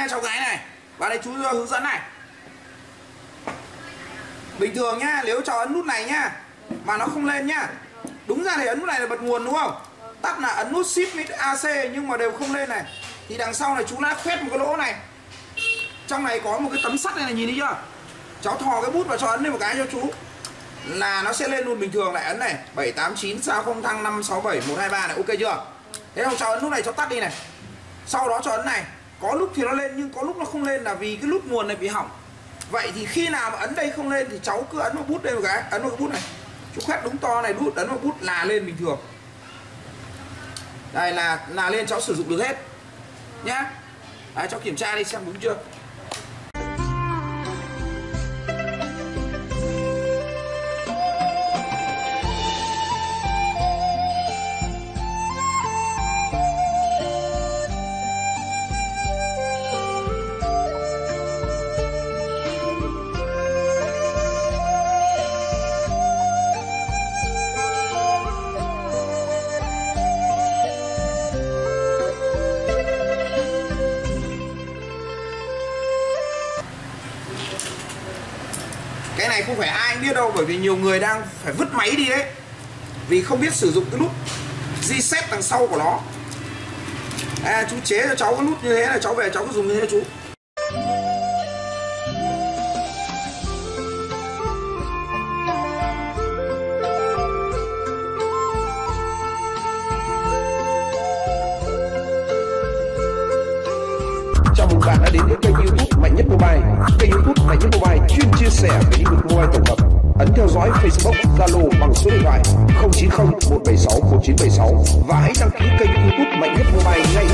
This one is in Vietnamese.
nhá cháu gái này. Vào đây chú hướng dẫn này. Bình thường nhá, nếu cháu ấn nút này nhá mà nó không lên nhá. Đúng ra thì ấn nút này là bật nguồn đúng không? Tắt là ấn nút Shift với AC nhưng mà đều không lên này. Thì đằng sau này chú đã khoét một cái lỗ này. Trong này có một cái tấm sắt này, nhìn thấy chưa? Cháu thò cái bút vào cho ấn lên một cái cho chú là nó sẽ lên luôn bình thường. Lại ấn này 789 sao không thăng 567 123 này, ok chưa? Thế không cháu ấn nút này cháu tắt đi này. Sau đó cho ấn này. Có lúc thì nó lên nhưng có lúc nó không lên là vì cái nút nguồn này bị hỏng. Vậy thì khi nào mà ấn đây không lên thì cháu cứ ấn vào bút đây một cái, ấn vào cái bút này. Chú khoét đúng to này, ấn vào bút là lên bình thường. Đây là lên cháu sử dụng được hết nhá. Đấy, cháu kiểm tra đi xem đúng chưa. Cái này không phải ai cũng biết đâu, bởi vì nhiều người đang phải vứt máy đi đấy, vì không biết sử dụng cái nút reset đằng sau của nó. Chú chế cho cháu cái nút như thế là cháu về cháu cứ dùng như thế chú. Chào mừng bạn đã đến với kênh YouTube Mạnh Nhất Mobile. Kênh YouTube Mạnh Nhất Mobile chuyên chia sẻ về lĩnh vực mobile tổng hợp. Ấn theo dõi Facebook, Zalo bằng số điện thoại 090 176 1976 và hãy đăng ký kênh YouTube Mạnh Nhất Mobile ngay.